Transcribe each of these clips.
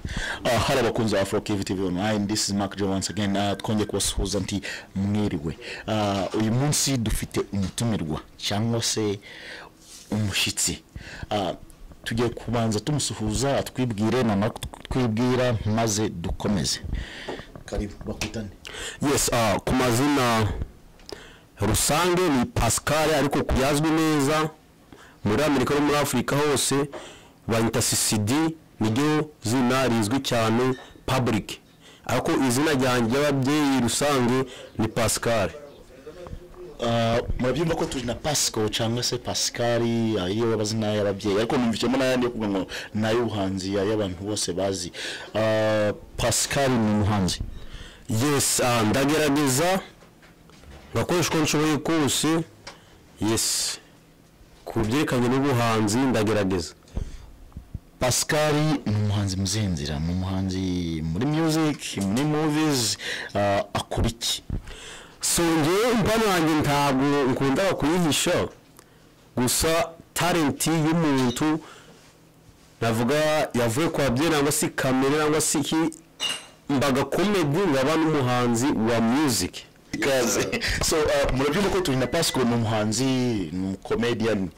Hello abakunzi Afro TV online, this is Mark Joe once again. Twongeye kubasuhuza nti mwiriwe. Uyu munsi dufite umutumirwa cyangwa se umushitsi. Tugiye kubanza tumusuhuza atwibwire na twibwira maze dukomeze. Karibu bakutane. Yes, ku mazina rusange ni Pascal ariko kuyazwi neza muri Amerika no muri Afrika hose banyita CCD niryo zina rizwi cyane public, ariko izina ryanjye y'ababyeyi rusange ni Pascal. Murabyumva ko turi na Pascal cyangwa se Pascal iyo bazina y'ababyeyi, ariko numvishemo n'ayandi yo kuvuga ngo nayo ubuhanzi y'abantu bose bazi. Pascal ni umuhanzi. Yes, ndagerageza ngakoresha uko nshoboye kose. Yes, kubyerekanye n'ubuhanzi ndagerageza. Pascal ni umuhanzi muzenzira, ni umuhanzi muri music, muri movies, akora iki? So nje impano yanjye ntabwo nkunda kuyihisha, gusa talent y'umuntu navuga yavuye kwa bye nangwa si kamera nangwa si iki mbaga comedy ngaba n'umuhanzi wa music. So murabyumva ko turi na Pascal ni umuhanzi, ni comedian,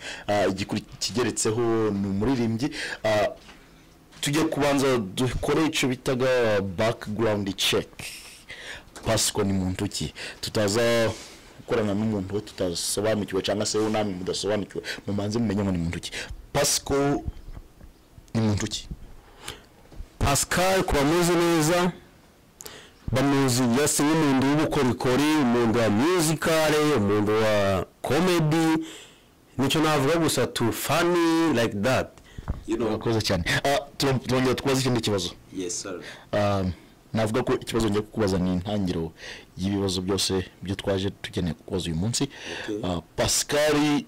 kigeretseho ni umuririmbyi. Tujye kubanza dukore icyo bitaga background check. Pascal ni muntu ki? Tutaza gukorana n'umuntu tutasobanukiwe cyangwa se namwe mudasobanukiwe, mumanze mumenye ngo ni muntu ki. Pascal ni muntu ki? Pascal kuba muzi neza bamuzi yase nk'umuntu w'ubukorikori, umuntu wa musical, umuntu wa comedy, nicyo navuga gusa too funny like that. Urakoze cyane. Twongeye twaza ikindi kibazo. Yes sir. Navuga ko ikibazo ngiye kukubaza ni intangiro y'ibibazo byose byo twaje tukeneye kukubaza uyu munsi. Pascal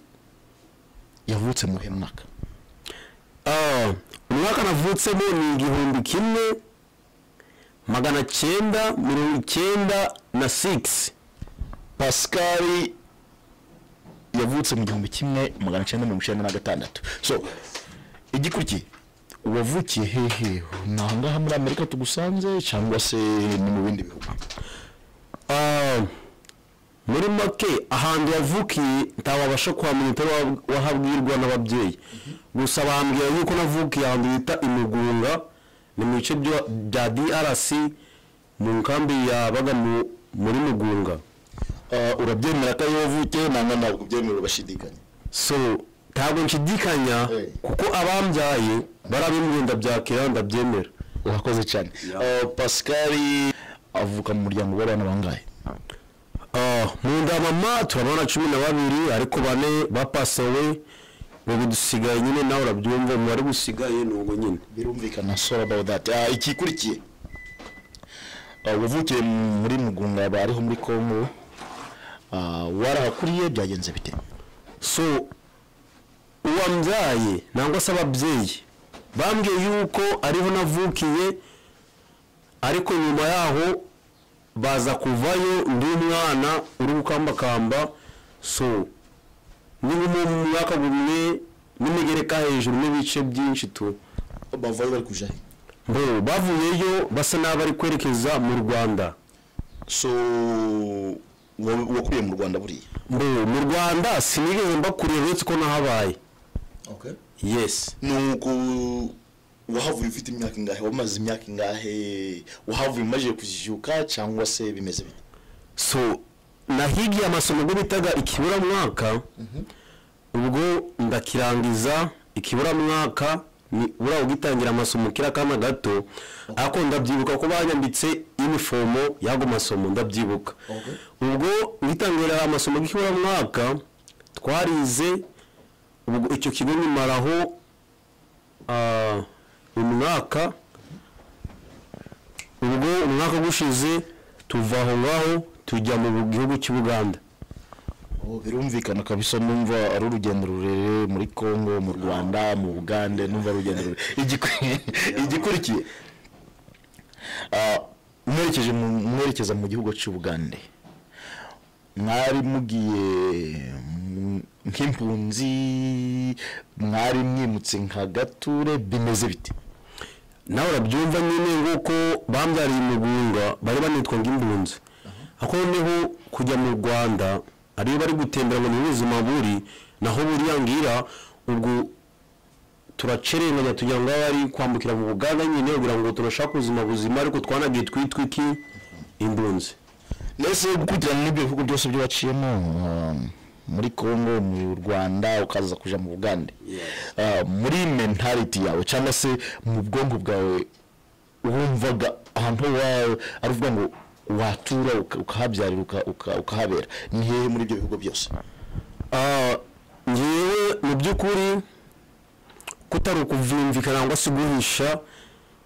yavutse mu mwaka? Umwaka navutsemo ni 1996. Pascal yavutse mu 1996. So igikurikiye wavukiye hehe? Nahangaha muri Amerika tugusanze cyangwa se ni mu bindi bihugu? Muri make ahantu yavukiye ntabasha kwamenya wahabwirwa n'ababyeyi, gusa bambwira yuko navukiye ahantu bita Imugunga, ni mu bice bya DRC mu nkambi yabaga muri Mugunga. Urabyemera ko yavukiye nanga ntabwo byemera bashidikanya? So ntabwo nshidikanya kuko abambyaye barabimbwenda byakira ndabyemera. Urakoze cyane. Pascal avuka mu muryango w'abana bangahe? Mu nda mama turabona 12 ariko bane bapasewe, ubu dusigaye nyine nawe urabyumva mu bari gusigaye n'ubwo nyine birumvikana. Sorry about that. Ikikurikiye wavukiye muri Mugunga bariho muri Kongo, warahakuriye byagenze bite? So uwambyaye nangwa se ababyeyi bambwiye yuko ariho navukiye, ariko nyuma yaho baza kuvayo ndi umwana uri gukambakamba. So ni mu mwaka gumwe n'imigereka hejuru n'ibice byinshi tu bavayo bari kuja he bavuyeyo basa n'abari kwerekeza mu Rwanda. So wakuriye mu Rwanda buriya? Mu Rwanda sinigeze mbakuriye uretse ko nahabaye. Okay. Yes. Nuko wahavuye ufite imyaka ingahe? Wamaze imyaka ingahe wahavuye maje kujijuka cyangwa se bimeze bite? So nahigiye amasomo go bitaga ikibura mwaka. Ubwo ndakirangiza ikibura mwaka ni ura ugitangira amasomo kira kana gato. Ako ndabyibuka ko banyambitse uniform yago masomo ndabyibuka. Ubwo ngitangira amasomo gikibura mwaka twarize. Ubwo icyo kigo nimaraho umwaka, ubwo umwaka gushize tuvaho ngaho tujya mu gihugu cy'Uganda. Birumvikana kabisa, numva ari urugendo rurerure muri Kongo, mu Rwanda, mu Uganda, numva urugendo rurerure. Igikurikiye mwerekeza mu gihugu cy'Uganda, mwari mugiye nk'impunzi, mwari mwimutse nka gature, bimeze bite? nawe urabyumva nyine nguko bambyariye umugunga bari banitwa ng'imbunzi ako noneho kujya mu Rwanda ariyo bari gutembera ngo n'ubuzima buri naho buriya ngira ubwo turacerenganya tugira ngo bari kwambukira mu Buganda nyine kugira ngo turashaka ubuzima buzima ariko twanagiye twitwa iki imbunzi. Nese gukurikirana n'ibyo bihugu byose byo baciyemo muri Congo mu Rwanda ukaza kuja mu Buganda muri mentality yawe cyangwa se mu bwongo bwawe wumvaga ahantu wawe aruvuga ngo watura ukahabyarira ukahabera ni hehe muri ibyo bihugu byose? Ngewe mu by'ukuri kutari ukuvimvikana ngo se guhisha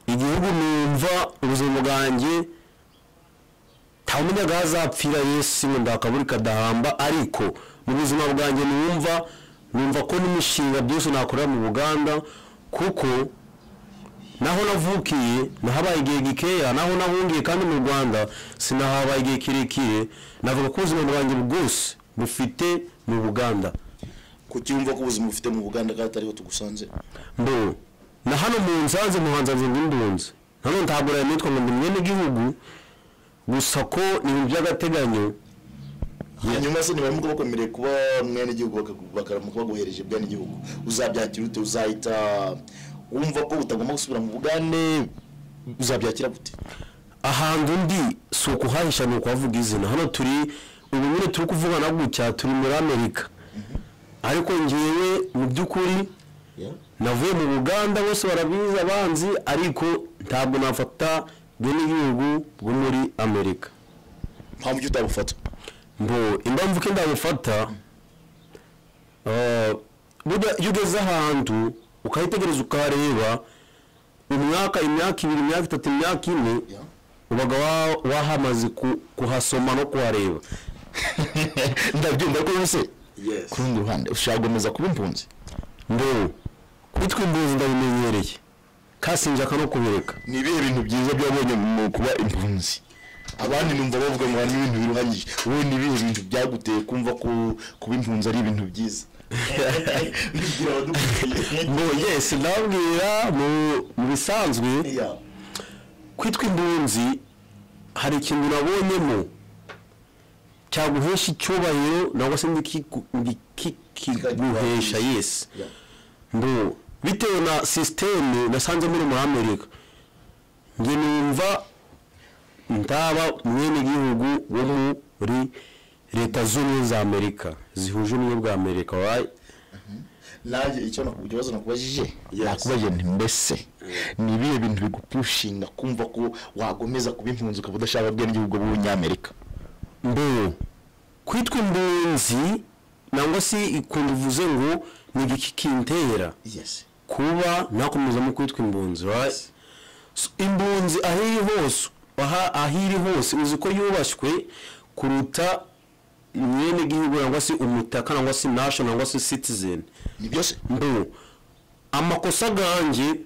igihugu numva ubuzima bwanjye tawumenyaga hazapfira Yesu ndakaburi kadahamba ariko mu buzima bwanjye numva ko n'imishinga byose nakorera mu Buganda kuko naho navukiye nahabaye igihe gikeya naho nahungiye kandi mu Rwanda sinahabaye igihe kirekire navuga ko ubuzima bwanjye bwose bufite mu Buganda. Kucyumva ko ubuzima bufite mu Buganda kandi ariho tugusanze mbo na hano mu nzanze muhanzanze ng'imbunzi none ntabwo nitwa ngo ndi mwene gihugu gusa ko ni by'agateganyo. Hanyuma se niba muko bakomereye kuba mwene gihugu bakaramuka baguhereje bwene gihugu uzabyakira ute uzahita wumva ko utagomba gusubira mu Bugande uzabyakira gute? Ahantu ndi so kuhahisha no kwavuga izina hano turi ubu nyine turi kuvugana gutya turi muri Amerika ariko ngiyewe mu by'ukuri navuye mu Buganda bose barabiza abanzi ariko ntabwo nafata bwene gihugu bwo muri Amerika. Mpamvu utabufata mbo impamvu ke ndabufata burya yugeze ahantu ukahitegereza ukareba imyaka 2 imyaka 3 imyaka 4 ubaga wahamaze kuhasoma no kuhareba. Ndabyumva ko bose kurundi ruhande ushagomeza kuba impunzi mbo kwitwa impunzi ndabimenyereye kasinja kano kubireka. Ni ibihe bintu byiza byabonye mu kuba impunzi? Abandi numva bavuga ngo hari ibintu biruhanyije wowe ni ibihe bintu byaguteye kumva ko kuba impunzi ari ibintu byiza? Mbo yes nabwira mu bisanzwe kwitwa impunzi hari ikintu nabonyemo cyaguhesha icyubahiro nawe se ndikiguhesha yes mbo bitewe na system nasanze muri Amerika nge numva ndaba mwene gihugu wo muri Leta Zunze za Amerika zihuje n'ubwo bwa Amerika wayi naje icyo nakubaza nakubajije nakubajije mbese ni ibihe bintu bigupushinga kumva ko wagomeza kuba impunzi ukaba udashaka bwene gihugu bw'Amerika? mbo kwitwa impunzi nangwa si ikunduvuze ngo ni gikintera kuba nakomeza mu kwitwa impunzi right? Impunzi ahiri hose uzi ko yubashwe kuruta mwene gihugu nangwa si umutaka nangwa si national nangwa si citizen. Ni byose mbo amakosa ganje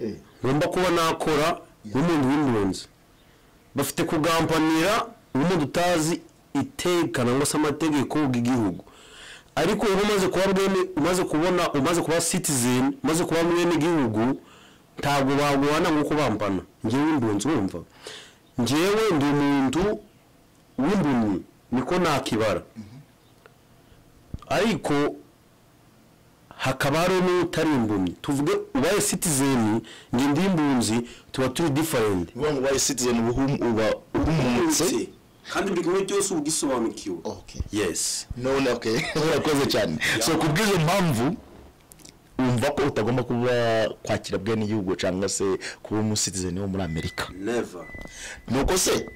ngomba kuba nakora umuntu w'impunzi bafite kugampanira umuntu utazi iteka nangwa se amategeko y'igihugu ariko umaze kuba citizen umaze kuba mwene gihugu ntabwo bagwana nkuko bampana ngewe impunzi wumva ngewe ndi umuntu w'imbunyi niko nakibara ariko hakaba hari n'utari imbunyi tuvuge ubaye citizen nge ndi imbunzi tuba turi different ubaye citizen uba umutse kandi bigumye cyose ugisobanukiwe. Okay yes none okay urakoze cyane so kubwizo mpamvu umva ko utagomba kuba kwakira bwene igihugu cyangwa se kuba umu citizen wo muri Amerika? Never. Nuko se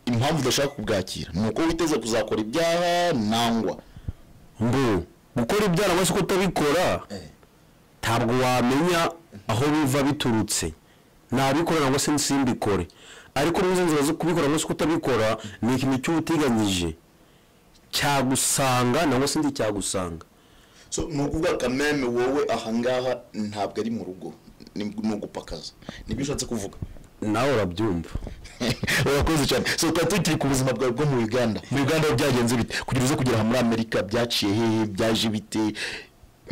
impamvu udashaka kubwakira nuko witeze kuzakora ibyaha nangwa mbo gukora ibyaha bose ko tabikora ntabwo wamenya aho biva biturutse nabikora nangwa se nsimbikore ariko n'inzira zo kubikora bose ko tabikora ni ikintu cy'ubutiganyije cyagusanga nangwa se ndi cyagusanga. So nukuvuga kameme wowe ahangaha ntabwo ari mu rugo ni gupakaza nibyo ushatse kuvuga? Nawe urabyumva. Urakoze cyane. So tukiri ku buzima bwawe bwo mu Uganda byagenze bite kugira uze kugera muri Amerika byaciye hehe byaje bite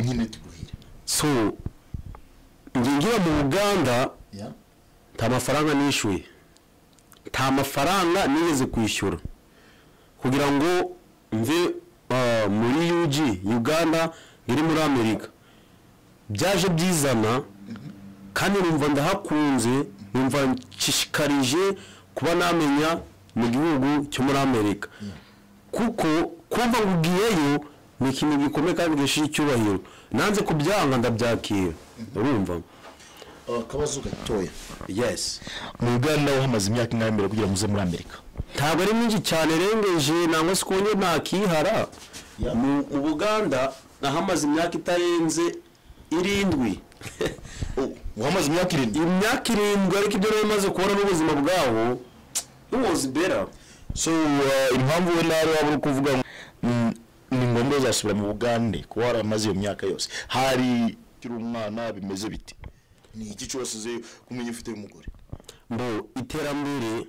nyine tuguhira? So ngingira mu Uganda nta mafaranga nishyuye, nta mafaranga nigeze kwishyura kugira ngo mve muri UG Uganda ngiri muri Amerika. Byaje byizana kandi numva ndahakunze, numva nshishikarije kuba namenya mu gihugu cyo muri Amerika, kuko kumva ngugiyeyo ni ikintu gikomeye kandi gishije icyubahiro, nanze kubyanga ndabyakira. Urumva akabazo gatoya. Yes, mu Uganda wahamaze imyaka ingahe mbere kugira ngo uze muri Amerika? ntabwo ari myinshi cyane, rengeje nangwa se konye nakihara. Mu Buganda nahamaze imyaka itarenze 7. Wamaze imyaka 7? Imyaka 7, ariko ibyo rero maze kubona n'ubuzima bwawo it was better. So impamvu we nawe waba uri kuvuga ni ngombwa uzasubira mu Bugande kuba waramaze iyo myaka yose, hari kiri umwana bimeze biti? Ni iki cyose uzi kumenya ufite umugore? Mbo iterambere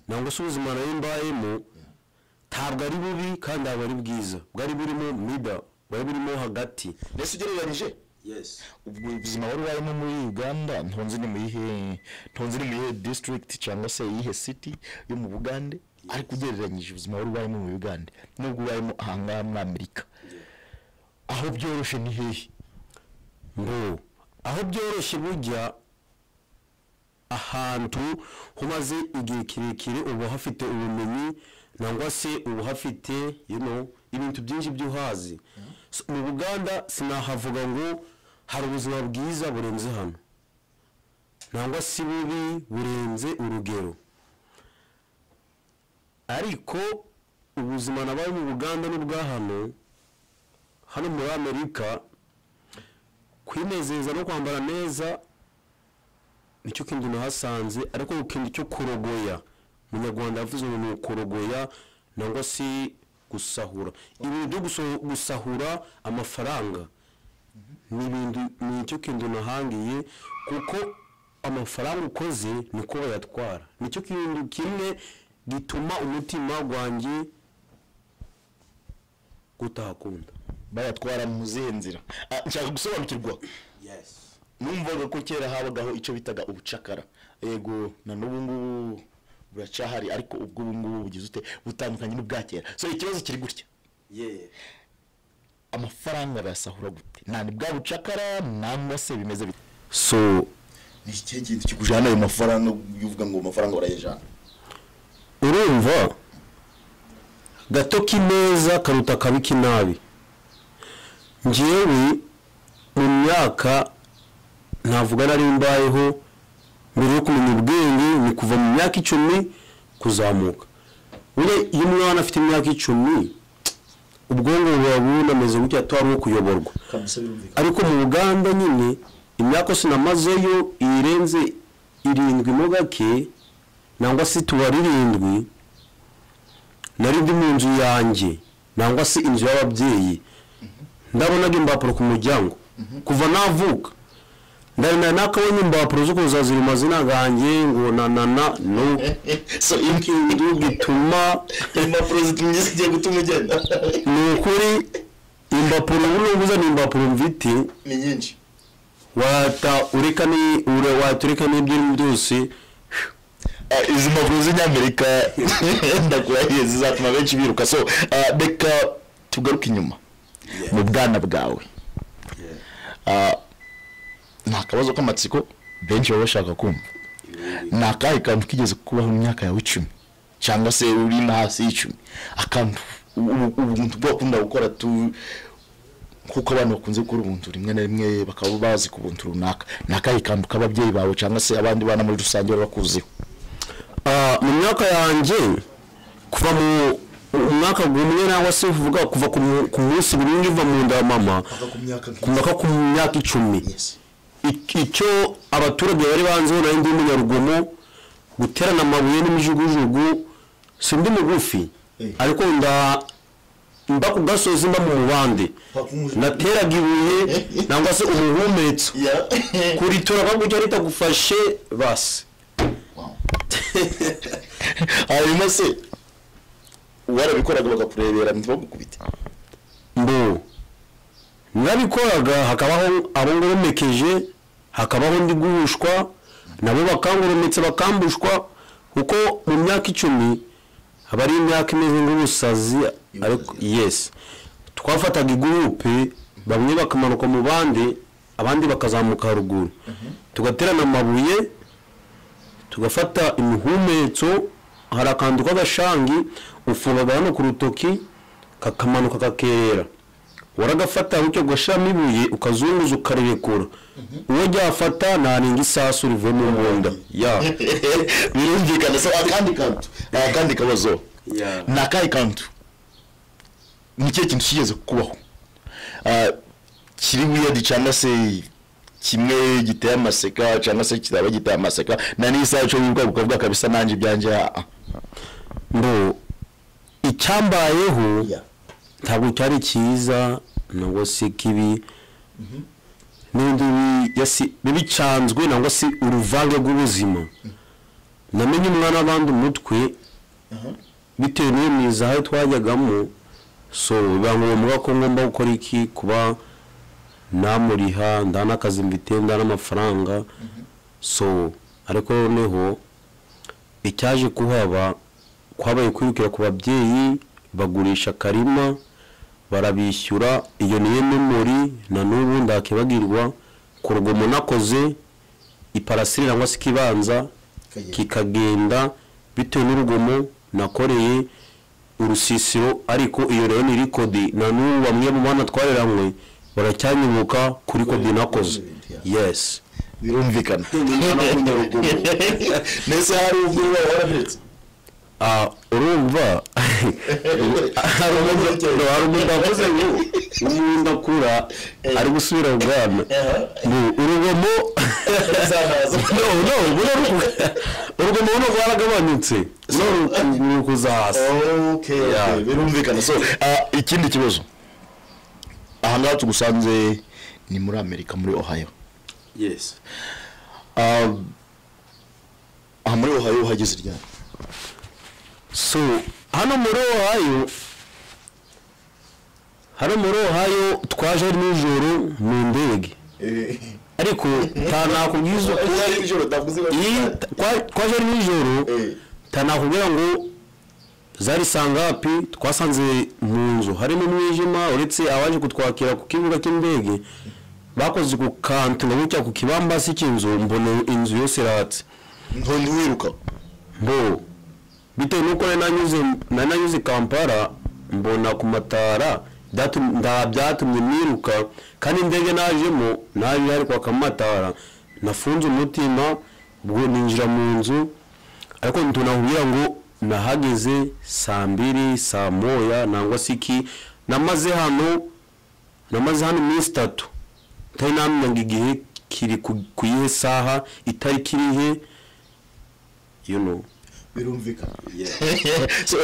nangwa se ubuzima nari mbayemo ntabwo ari bubi kandi ntabwo ari bwiza, bwari burimo mida, bwari burimo hagati. Mbese ugereranyije? Yes. Ubwo ubuzima wari warimo muri Uganda ntonzi ni muyihe district cyangwa se iyihe city yo mu Bugande, ariko ugereranyije ubuzima wari warimo mu Uganda nubwo warimo ahangaha muri Amerika, aho byoroshe ni hehe? Mbo aho byoroshye bujya ahantu humaze igihe kirekire, ubu hafite ubumenyi nangwa se ubu hafite ibintu byinshi by'uhazi. Mu Buganda sinahavuga ngo hari ubuzima bwiza burenze hano, nangwa se bubi burenze urugero, ariko ubuzima nabaye mu Buganda n'ubwa hano muri Amerika, kwinezeza no kwambara neza nicyo kintu nahasanze, ariko ikintu cyo kurogoya, Munyarwanda yavuze ngo ni kurogoya nangwa se gusahura. Ibintu byo gusahura amafaranga ni icyo kintu nahangiye, kuko amafaranga ukoze niko bayatwara. Nicyo kintu kimwe gituma umutima gwanjye gutahakunda. Bayatwara mu zihe nzira? Nshaka gusobanukirwa. Yes. Numvaga ko kera habagaho icyo bitaga ubucakara, yego na n'ubu ngubu buracahari, ariko ubwo ngubu bugize ute butandukanye n'ubwa kera. So ikibazo kiri gutya, amafaranga basahura gute? Nani bwa bucakara nangwa se bimeze bite? So ni iki kintu kikujana ayo mafaranga uvuga ngo amafaranga barayejana? Urumva gato kineza karuta kabiki nabi. Njyewe mu myaka navuga nari mbayeho mbere yo kumenya ubwenge ni kuva mu myaka 10 kuzamuka. Iyo umwana afite imyaka 10 ubwongo buba bunameze gutya atari kuyoborwa. Ariko mu Uganda nyine imyaka sinamazeyo irenze 7 mo gake nangwa se tuba 7, nari ndi mu nzu yanjye nangwa se inzu y'ababyeyi, ndabonaga imbapuro ku muryango kuva navuka. Ndari nakabonye imbapuro zo kuzazira amazina ganjye ngo no. So ikintu gituma imbapuro zitumye zigiye gutuma ugenda ni ukuri. Imbapuro n'ubuza ni imbapuro mvite ni nyinshi, watureka n'ibyo byose. Izi mpapuro z'Amerika ndakurahiye zizatuma benshi biruka. So beka tugaruka inyuma mu bwana bwawe. Nta kabazo k'amatsiko benshi baba bashaka kumva, nakahe kantu kigeze kubaho mu myaka yawe 10 cyangwa se uri na hasi 10, akantu ubuntu bwakunda gukora kuko abantu bakunze gukora ubuntu rimwe na rimwe bakaba bazi ku buntu runaka, nakahe kantu k'ababyeyi bawe cyangwa se abandi bana muri rusange bakuzeho? Mu myaka yanjye kuva mu umwaka gumwe nangwa se uvuga kuva ku munsi burundu iva mu nda mama kumaka ku myaka 10. Icyo abaturage bari banze na ndi Munyarugomo guterana amabuye n'imijugujugu, sindi mugufi ariko mba ku gasozi mba mu mubande nateraga ibuye nangwa se umuhumetso kuritora bagujya ritagufashe basi. Hanyuma se warabikoraga bakakurebera ntibagukubite? Mbo nabikoraga, hakabaho abo ngomekeje, hakabaho ndi guhushwa, nabo bakangurumitse bakambushwa kuko mu myaka 10 haba ari imyaka imeze nk'ubusazi ariko yes twafataga igroupe bamwe bakamanuka mu bandi abandi bakazamuka haruguru tugaterana amabuye tugafata imihumetso harakanduka agashangi ufungaga hano ku rutoki kakamanuka kakerera waragafata bucyo gashami ibuye ukazunguza ukarerekura uwo ryafata naninga isasu rivuye mu mbunda ya birumvikana so akandi kabazo nakaye kantu nicyo kintu kigeze kubaho kiri weird cyangwa se kimwe giteye amaseka cyangwa se kitaba giteye amaseka na nisa cyo bivuga bukavuga kabisa nanje byanje ndo icyambayeho ntabwo cyari cyiza nangwa se kibi n'indi yasi bibicanzwe nangwa se uruvange rw'ubuzima namenye umwana abandi umutwe bitewe n'imiza aho twajyagamo so bangomba ko ngomba gukora iki kuba namuriha ndana akazi mbite ndana amafaranga so ariko noneho icyaje kuhaba kwabaye kwirukira ku babyeyi bagurisha karima barabishyura iyo niyo memory na n'ubu ndakibagirwa ku rugomo nakoze iparasiri nangwa se kibanza kikagenda bitewe n'urugomo nakoreye urusisiro ariko iyo rero ni record na n'ubu bamwe mu bana twareramwe baracyanyubuka kuri kodi nakoze yes birumvikana nese hari ubwo warabiretse urumva hari umuntu wavuze ngo umuntu akura ari gusubira ubwana urugomo urugomo no rwaragabanyutse no kuza hasi birumvikana so ikindi kibazo aha ngaha tugusanze ni muri Amerika muri Ohio yes muri Ohio hageze ryari so hano muri Ohio twaje nijoro mu ndege ariko tanakubwiza twaje nijoro tanakubwira ngo zari sangapi twasanze mu nzu harimo umwijima uretse abaje kutwakira ku kibuga cy'indege bakoze ku kantu ngo bucya ku kibambasi cy'inzu mbona inzu yose ratse ntondi wiruka mbo bitewe nuko nanyuze Kampala mbona ku matara byatumye niruka kandi indege najemo naje ari kwa kamatara nafunze umutima bwo ninjira mu nzu ariko ntunahubira ngo nahageze saa 2 saa 1 nangwa siki namaze hano minsi 3 tari namenya igihe kiri kuyihe saha itari kirihe birumvikana so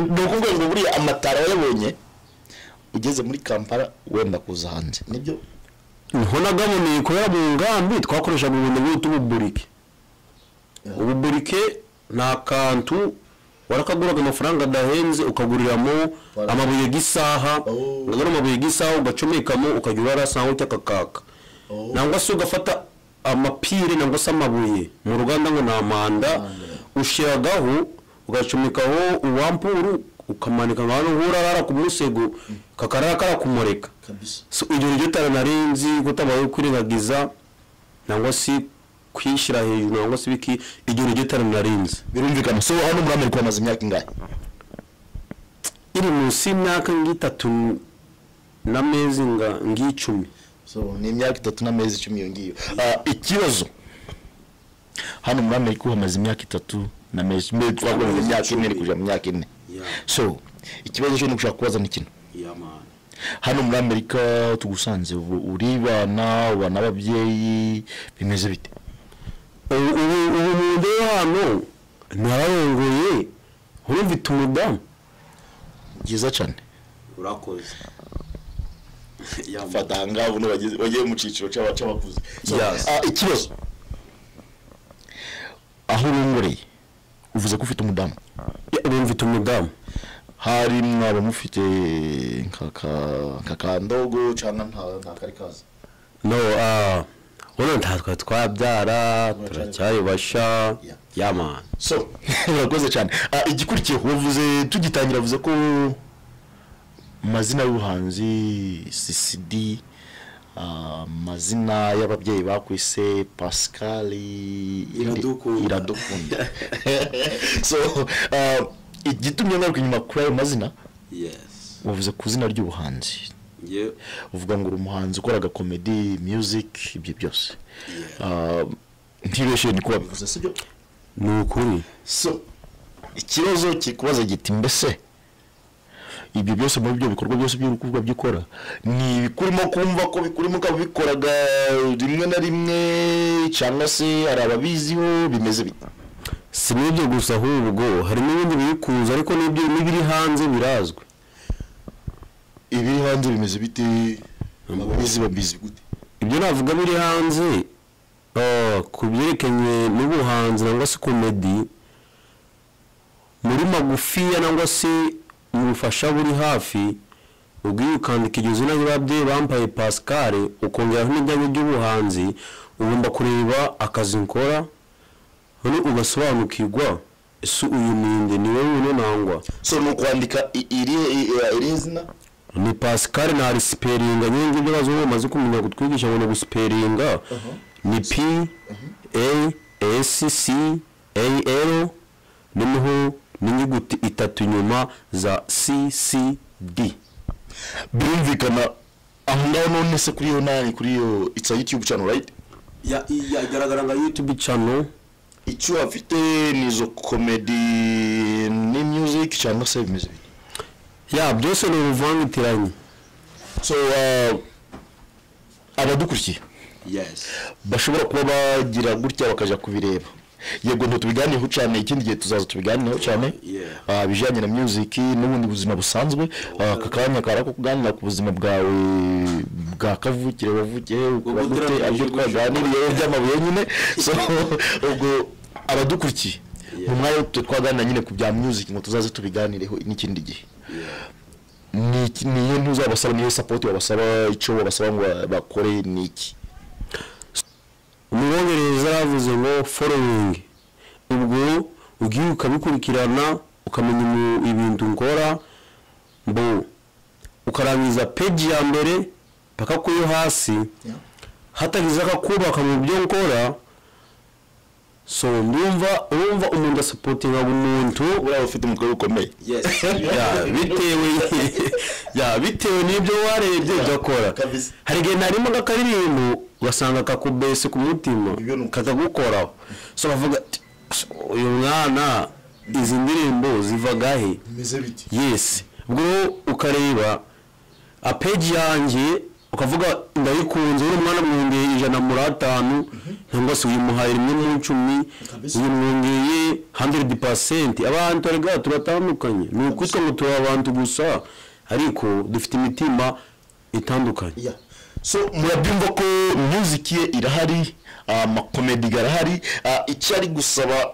nukuvuga ngo buri amatara yabonye ugeze muri Kampala wenda kuza hanze nibyo nagaboneye kubera mu ngambi twakoresha mu bundi bw'ububurike ububurike na kantu warakaguraga amafaranga adahenze ukaguriramo amabuye gisaha ngagara amabuye gisaha ugacomekamo ukajya urarasaho cyakakaka nangwa se ugafata amapire nangwa se amabuye mu ruganda ngo namanda ushiragaho ugacomekaho uwampuru ukamanika ngano hurarara ku musego kakarara kumureka so ibyo ryo taranarenzi gutabaye kurigagiza nangwa se kwishira hejuru nangwa se biki ibyo ryo taranarenzi birumvikana so hano muri Amerika bamaze imyaka ingahe iri munsi y'imyaka 3 n'amezi ng'icumi so ni imyaka 3 n'amezi 10 yongiyo ikibazo hano muri Amerika hamaze imyaka 3 n'amezi twagomba imyaka 4 kuja mu myaka 4 so ikibazo cyo nukushaka kubaza ni kino hano muri Amerika tugusanze uribana ababyeyi bimeze bite ubu hano nararongoye urumvita umudamu byiza cyane urakoze fata ngaho no bagiye mu ciciro cy'abakuze ikibazo aho urongoreye uvuze ko ufite umudamu urumvita umudamu hari mwaba mufite nka kandogo cyangwa nta kari kaza no ubona ntatwa twabyara turacyari basha yamana. So urakoze cyane. Igikurikiye wavuze tugitangira wavuze ko amazina y'ubuhanzi CCD, amazina y'ababyeyi bakwise Pascal Iradukunda. So igitumye ngaruka inyuma kuri ayo mazina, wavuze ku izina ry'ubuhanzi, uvuga ngo uri umuhanzi ukoraga comedy music ibyo byose. Ntibeshe ni kuba bivuze sibyo? Ni ukuri. So ikibazo kikubaza giti mbese ibyo byose muri byo bikorwa byose by'urukundo byikora ni bikurimo kumva ko bikurimo ka bikoraga rimwe na rimwe cyangwa se ari ababiziho bimeze bita? Si n'ibyo gusa ahubwo hari n'ibindi bikuza ariko n'ibyo n'ibiri hanze birazwe. Ibiri hanze bimeze bite? Ababizi babizi gute? Ibyo navuga biri hanze ku byerekanye n'ubuhanzi nangwa se comedy muri magufiya nangwa se ubufasha buri hafi, ubwiye ukandika iryo zina ry'ababyeyi bampaye Pascal ukongeraho n'ijyanye ry'ubuhanzi, ugomba kureba akazi nkora hano ugasobanukirwa ese uyu ninde niwe wuno nangwa. So no kwandika iri zina ni Pascal na risperinga nyingi byo bazo bamaze kumenya gutwigisha ngo no gusperinga ni P A S C A L niho n'inyuguti itatu nyuma za C C D. Birumvikana aho ngaho none se kuri yo nani kuri yo it's a YouTube channel right? Ya igaragara nga YouTube channel. Icyo afite nizo comedy ni music cyangwa se bimeze bite? Ya byose ni ubuvangitiranye. So abadukurikiye bashobora kuba bagira gutya bakaja kubireba. Yego ndo tubiganiyeho cyane, ikindi gihe tuzaza tubiganiyeho cyane bijanye na music n'ubundi buzima busanzwe. Kakanya karako kuganira ku buzima bwawe bwa kavukire wavukiye gute abyo twaganiriye by'amabuye nyine. So ubwo abadukurikiye mu mwanya twaganira nyine ku bya music ngo tuzaze tubiganireho n'ikindi gihe. Niyo ntuzabasaba niyo support wabasaba, icyo wabasaba ngo bakore niki? Umwongereza yavuze ngo following, ubwo ugiye ukabikurikirana ukamenya ibintu ngora mbo ukarangiza page ya mbere paka kuyo hasi hatagize akakubaka mu byo ngora. So ndumva umuntu supportinga umuntu ura ufite umukoro ukomeye. Bitewe n'ibyo warebye byakora. Hari gihe narimo gakaririmbo ugasanga kakubese ku mutima kazagukora. So bavuga uyu mwana izi ndirimbo zivagahe bimeze biti? Yes, ubwo ukareba a page yanjye ukavuga ndayikunze uri umwana mwongeye 105 cyangwa se uyu muhaye 10 uyu mwongeye 100%. Abantu arega turatandukanye ni ukwitwa ngo tuba abantu gusa ariko dufite imitima itandukanye. So murabyumva ko music ye irahari, comedy garahari. Icyo ari gusaba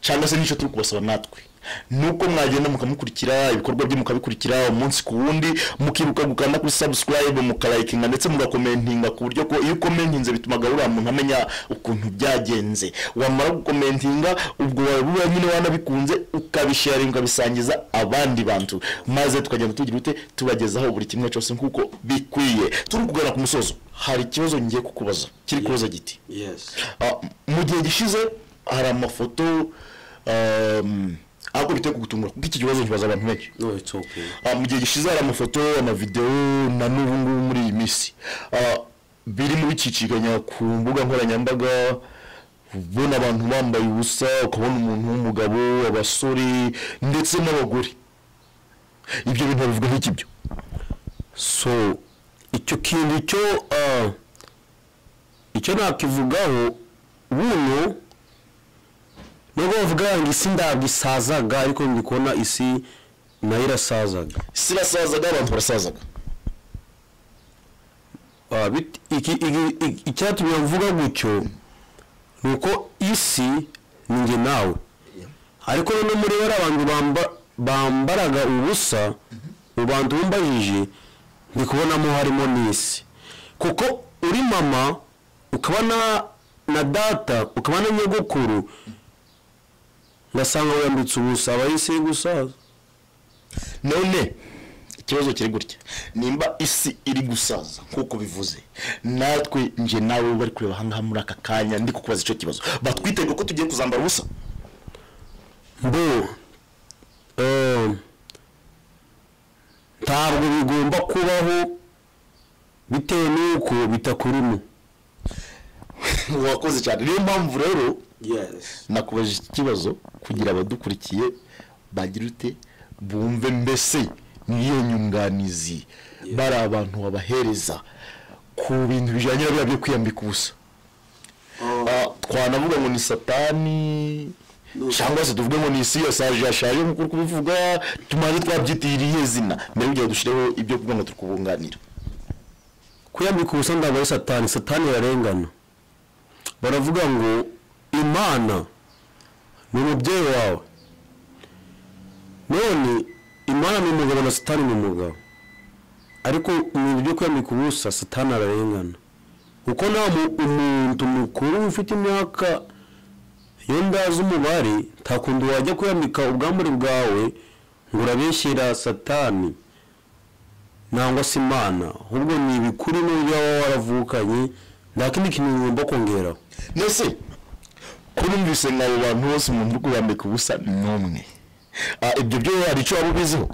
cyangwa se nicyo turi kubasaba natwe nuko mwagenda mukamukurikira ibikorwa bye mukabikurikira umunsi ku wundi, mukiruka gukanda kuri subscribe mukalikinga ndetse mugakomentinga ku buryo ko iyo komentinze bituma garura umuntu amenya ukuntu byagenze. Wamara gukomentinga ubwo wabuye nyine wanabikunze ukabisharinga ukabisangiza abandi bantu, maze tukagenda tugira ute tubagezaho buri kimwe cyose nkuko bikwiye. Turi kugana ku musozo, hari ikibazo ngiye kukubaza kiri kubaza giti. Mu gihe gishize hari amafoto ako biteye kugutungura kuko iki kibazo kibaza abantu benshi. No, it's okay. Mu gihe gishize hari amafoto amavideo na n'ubu ngubu muri iyi minsi biri mu biciciganya ku mbuga nkoranyambaga, ubona abantu bambaye ubusa, ukabona umuntu w'umugabo, abasore ndetse n'abagore. Ibyo bintu bivuga nk'iki byo? So icyo kintu icyo nakivugaho buno nubwo bavuga ngo isi ndagisazaga ariko ndikona isi nayo irasazaga. Isi irasazaga, abantu barasazaga. Icyatumye mvuga gutyo nuko isi ninjye nawe ariko no muri bara abantu bambaraga ubusa ubantu bumbajije ndikubonamo harimo n'isi kuko uri mama ukabana na data ukabana nyogokuru ngasanga wambitse ubusa abayisi gusaza. none ikibazo kiri gutya nimba isi iri gusaza nkuko bivuze natwe nje nawe bari kureba hangaha muri aka kanya ndi kukubaza ico kibazo batwitega ko tugiye kuzambara ubusa mbo ntabwo bigomba kubaho bitewe n'uko bitakurimo. wakoze cyane niyo mpamvu rero nakubaje iki kibazo kugira abadukurikiye bagira ute bumve mbese niyo nyunganizi bari abantu babahereza ku bintu bijanye na byo kwiyambika ubusa. Twanavuga ngo ni satani cyangwa se tuvuge ngo ni isi yasaje yashaje nk'uko kubivuga tumaze twabyitiriye zina mbere ugiye dushireho ibyo kuvuga ngo tukubunganira. Kwiyambika ubusa ndabaye satani yarengana. Baravuga ngo Imana ni umubyeyi wawe, none Imana ni umugabo na satani ni umugabo, ariko mu byo kwiyambika ubusa satani ararengana kuko nawe umuntu mukuru ufite imyaka yondaza umubare takundi wajya kwiyambika ubwambure bwawe ngo urabeshyira satani nangwa se Imana, ahubwo ni ibikuri n'ibyo waba waravukanye nta kindi kintu ngomba kongeraho. Nese kurumvise ngabo bantu bose umuntu uri kwiyambika ubusa n'umwe ibyo byo hari icyo wabubiziho.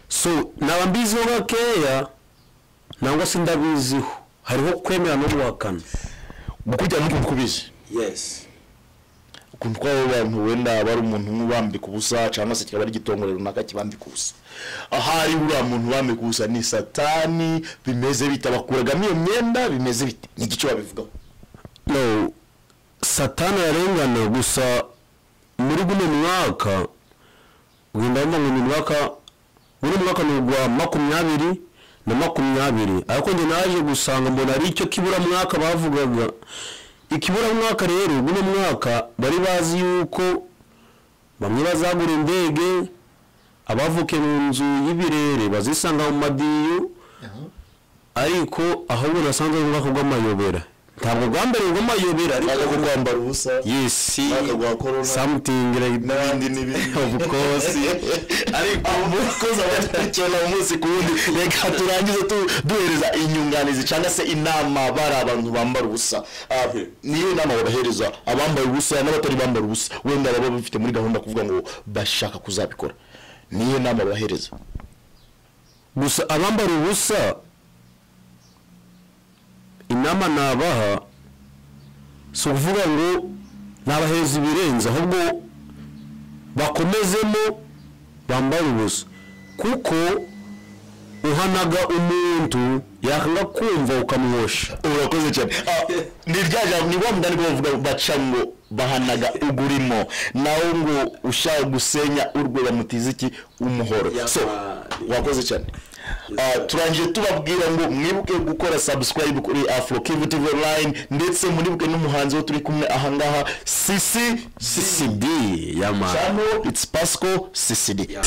So naba mbiziho gakeya nangwa se ndabiziho, hariho kwemera no guhakana gukujya n'ukuntu kubizi. Yes, ukuntu kwabo bantu wenda bari umuntu nk'ubambika ubusa cyangwa se kikaba ari gitongorero runaka kibambika ubusa. Ahari uriya muntu bambika ubusa ni satani, bimeze bitabakuragamo iyo myenda bimeze bite n'igice wabivugaho. No, satani yarengana gusa muri guno mwaka wenda ngo ni mwaka muri mwaka n'ugwa 2020 ariko nje naje gusanga mbona ari cyo kibura mwaka bavugaga. Ikibura mwaka rero guno mwaka bari bazi yuko bamwe bazagura indege abavuke mu nzu y'ibirere bazisanga mu madiyo ariko ahubwo nasanze mu mwaka gw'amayobera ntabwo gwambere gw'amayobera ariko kwambara ubusa. Yes, gwa corona something like n'ibindi of course. ariko umukozi abacyana umunsi ku wundi reka turangize duhereza inyunganizi cyangwa se inama bari abantu bambara ubusa. Niyo nama babahereza abambaye ubusa n'abatari bambara ubusa wenda baba bafite muri gahunda kuvuga ngo bashaka kuzabikora, niyo nama babahereza. Gusa abambara ubusa inama nabaha so kuvuga ngo nabahereza ibirenze, ahubwo bakomezemo bambara ubusa kuko uhanaga umuntu yakanga kumva ukamwosha. Urakoze cyane. Ni ryaje ni wa mudani bavuga baca ngo bahanaga ugurimo nawo ngo ushaka gusenya urwe bamutiza iki umuhoro. So wakoze cyane. Turangije tubabwira ngo mwibuke gukora subscribe kuri Afro Kivu TV Online ndetse muribuke n'umuhanzi wo turi kumwe ahangaha CCD yama channel it's Pasco CCD.